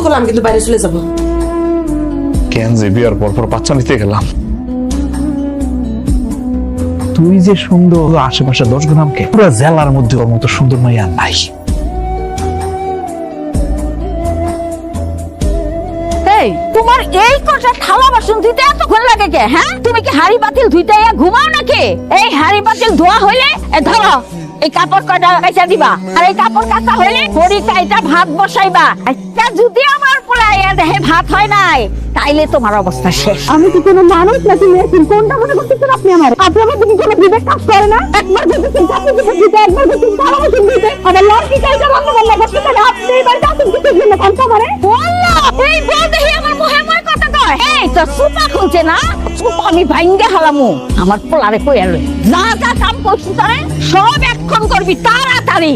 করলে আমি কিন্তু বাইরে চলে যাবো। কেন যে বিয়ার পর বাচ্চা নিতে গেলাম, তুই যে সুন্দর, আশেপাশে 10 গ্রামকে পুরো জেলার মধ্যে ওর মতো সুন্দর মাইয়া নাই। তোমার এই কটা থালা বাসন ধুইতে এতক্ষণ লাগে কে? হ্যাঁ, তুমি কি হাড়ি পাতিল ধুইতে ঘুমাও নাকি? এই হাড়ি পাতিল ধোয়া হইলে ধরো এই কাপড় কয়টা কাইচা দিবা, আর এই কাপড় কাচা হইলে বড়ি কাইটা ভাত বসাইবা। আচ্ছা, যদি আমার পোলাইয়া দেহে ভাত হয় নাই তাইলে তোমার অবস্থা শেষ। আমি কি কোনো মানুষ নাকি মেশিন? কোনটা মনে করতেছেন আপনি আমার? আপনার মধ্যে কি কোনো বিবেক কাজ করে না? একবার দেখতেছেন কাপড় দিতে, একবার দেখতেছেন থালা বাসন দিতে, আবার লড়কি কাইটা রান্না বান্না করতেছেন। আপনি এবার কাপড় দিতে জন্য কাম করে বললা এই বল দেহি আমার মুহে মই কথা কয়। এই তো সুপা খুলছে না, সুপা আমি ভাঙ্গে হালামু। আমার পোলারে কই আলো যা যা কাম করছিস তারে সব এখন করবি তাড়াতাড়ি।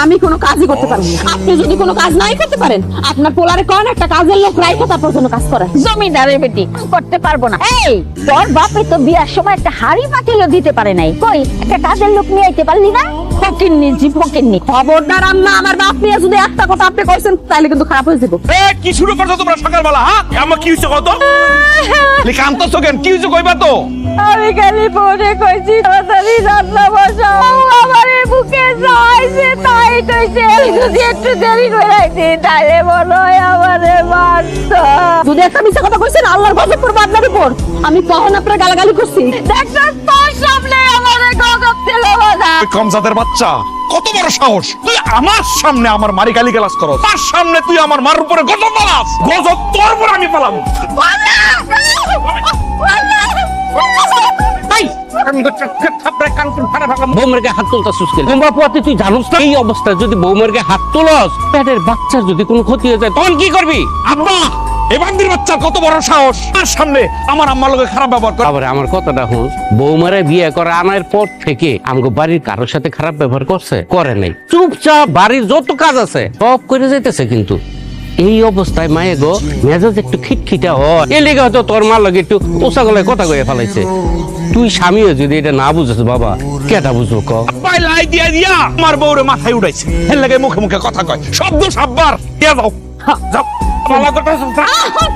আমি কোনো কাজই করতে পারবো না। আপনি যদি কোনো কাজ নাই করতে পারেন, আপনার পোলারে কোন একটা কাজের লোক রাইখা তারপর কোনো কাজ করে। জমিদারের বেটি করতে পারবো না। এই তোর বাপে তো বিয়ার সময় একটা হাড়ি পাতিলও দিতে পারে নাই, কই একটা কাজের লোক নিয়ে আইতে পারলি না? ফকিন্নি জি ফকিন্নি। খবরদার আম্মা, আমার বাপ নিয়ে যদি একটা কথা আপনি কইছেন তাহলে কিন্তু খারাপ হয়ে যাবে। কি শুরু করছো তোমরা সকালবেলা? হ্যাঁ, আমার কি হইছে কত কান্তছো কেন? কি হইছে কইবা তো? আমি খালি ফোনে কইছি তাড়াতাড়ি রান্না বসাও, আমারে বুকে যাইছে তাই কইছে। যদি একটু দেরি করে আইতে তাহলে মনে হয় আমারে মারতো। যদি একটা মিথ্যা কথা কইছেন আল্লাহর গজব পড়বে আপনার উপর। আমি কখন আপনার গালাগালি করছি? দেখছ তোর সামনে আমারে গজব দিল বাবা। কম জাতের বাচ্চা, কত বড় সাহস! তুই আমার সামনে আমার মারি গালি গালাজ করো, তার সামনে তুই আমার মার উপরে গজব পালাস। গজব তোর উপর আমি পালাম। বৌমার হাত তুলতাছিস কেন? তুই জানোস না এই অবস্থা যদি বৌমার হাত তুলস, পেটের বাচ্চার যদি কোনো ক্ষতি হয়ে যায় তখন কি করবি? আব্বা, এই বান্দির বাচ্চার কত বড় সাহস তার সামনে আমার আম্মার লগে খারাপ ব্যবহার করে। আবার আমার কথাটা হুঁস, বৌমারে বিয়ে করা আনার পর থেকে আমাকে বাড়ির কারোর সাথে খারাপ ব্যবহার করছে? করে নাই। চুপচাপ বাড়ির যত কাজ আছে সব করে যাইতেছে। কিন্তু এই অবস্থায় মায়ে গো মেজাজ একটু খিটখিটা হয়, এ লেগে হয়তো তোর মার লগে একটু ওসা গলায় কথা কয়ে ফেলাইছে। তুই স্বামীও যদি এটা না বুঝেছ বাবা, কেটা বুঝবো ক? আব্বাই লাই দিয়া দিয়া আমার বউরে মাথায় উঠাইছে, এর লাগে মুখে মুখে কথা কয়। শব্দ সাব্বার দিয়া যাও, যাও।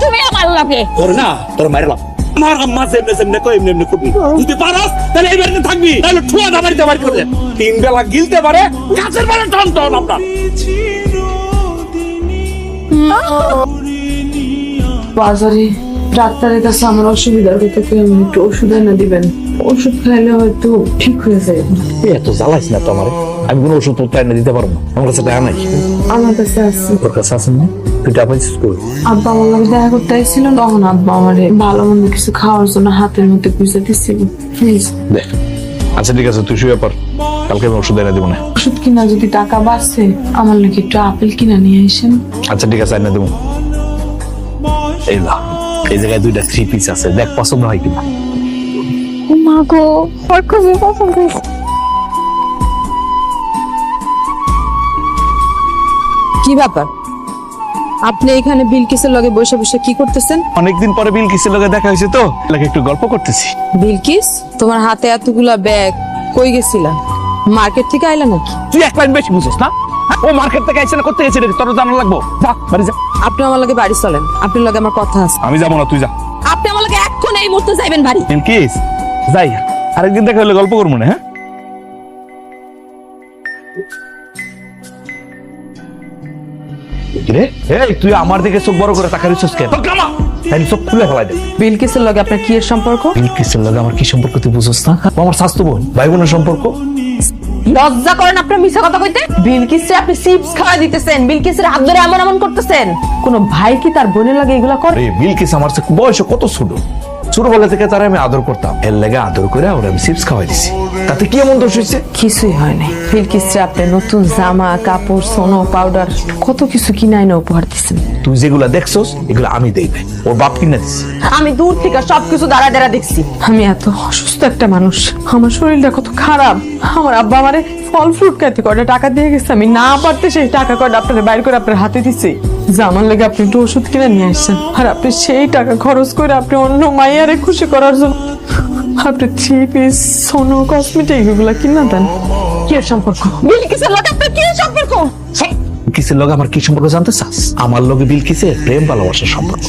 তুমি আমার লাগে তোর না, তোর মারলাম। আমার আম্মা যেমনে যেমনে কই এমনি এমনি করবি। যদি পারস তাহলে এই বাড়িতে থাকবি, তাহলে ঠুয়া দাবাড়িতে বাড়ি করে 3 বেলা গিলতে পারে গাছের বাড়ি টান টান। আমরা বাজারে ডাক্তারের কাছে আমার অসুবিধার কথা কেউ একটু ওষুধ এনে দিবেন। ওষুধ খাইলে হয়তো ঠিক হয়ে যায়। এত জ্বালাইস না তো আমারে, আমি কোনো ওষুধ পত্র এনে দিতে পারবো না। আমার কাছে টাকা নাই। আমার কাছে আছে। তোর কাছে আছে না? তুই টাকা পাইছিস কই? আব্বা আমার লগে দেখা করতে আইছিল, তখন আব্বা আমারে ভালো মন্দ কিছু খাওয়ার জন্য হাতের মধ্যে পয়সা দিচ্ছিল। প্লিজ দেখ। আচ্ছা ঠিক আছে, তুই শুয়ে পর, কালকে আমি ওষুধ এনে দেবো না। ওষুধ কিনা যদি টাকা বাঁচে আমার লাগে একটু আপেল কিনা নিয়ে আসেন। আচ্ছা ঠিক আছে, এনে দেবো। এই না, এই জায়গায় 2টা 3 পিস আছে, দেখ পছন্দ হয় কিনা। মা গো, ওর খুবই পছন্দ হয়েছে। কি ব্যাপার? আপনি এখানে বিলকিসের লগে বসে বসে কি করতেছেন? অনেকদিন পরে বিলকিসের লগে দেখা হয়েছে তো, লাগে একটু গল্প করতেছি। বিলকিস, তোমার হাতে এতগুলা ব্যাগ, কই গেছিলা? মার্কেট থেকে আইলা নাকি? তুই এক লাইন বেশি বুঝছিস না? ও মার্কেট থেকে আইছে না, করতে গেছে তোর জানা লাগবো। যা বাড়ি যা। আপনি আমার লগে বাড়ি চলেন, আপনার লগে আমার কথা আছে। আমি যাবো না, তুই যা। আপনি আমার লগে এখন এই মুহূর্তে যাইবেন বাড়ি। বিলকিস যাই, আরেকদিন দেখা হলে গল্প করবো না। হ্যাঁ, রে এই তুই আমার দিকে চোখ বড় করে তাকাইছিস কেন? তাই সব খুলে ফেলাই দে। বিলকিসের লগে আপনার কি এর সম্পর্ক? বিলকিসের লগে আমার কি সম্পর্ক তুই বুঝছিস না? আমার স্বাস্থ্য বোন, ভাই বোনের সম্পর্ক। লজ্জা করেন আপনার মিছা কথা কইতে? বিলকিসে আপনি চিপস খাওয়া দিতেছেন, বিলকিসের হাত ধরে এমন এমন করতেছেন। কোন ভাই কি তার বোনের লাগে এগুলা করে? বিলকিস আমার বয়স কত ছোট, ছোটবেলা থেকে তারা আমি আদর করতাম, এর লেগে আদর করে ওরা আমি চিপস খাওয়াই দিছি। তাতে কি এমন দোষ হয়েছে? কিছুই হয় নাই। বিলকিসে আপনি নতুন জামা কাপড় সোনো পাউডার কত কিছু কিনাই না উপহার দিচ্ছেন। তুই যেগুলা দেখছস এগুলো আমি দেই নাই, ওর বাপ কিনে দিছি। আমি দূর থেকে সবকিছু দাঁড়া দাঁড়া দেখছি। আমি এত অসুস্থ একটা মানুষ, আমার শরীরটা কত খারাপ। আমার আব্বা আমারে ফল ফ্রুট খাইতে কয়টা টাকা দিয়ে গেছে, আমি না পারতে সেই টাকা কয়টা আপনার বাইর করে আপনার হাতে দিছি যে আমার লাগে আপনি একটু ওষুধ কিনে নিয়ে আসছেন। আর আপনি সেই টাকা খরচ করে আপনি অন্য মাইয়ারে খুশি করার জন্য আপনি 3 পিস সোনো কসমেটিক এগুলা কিনা দেন। কি সম্পর্ক? বিলকিসের লগে আপনার কি সম্পর্ক? বিলকিসের লগে আমার কি সম্পর্ক জানতে চাস? আমার লগে বিলকিসের প্রেম ভালোবাসার সম্পর্ক।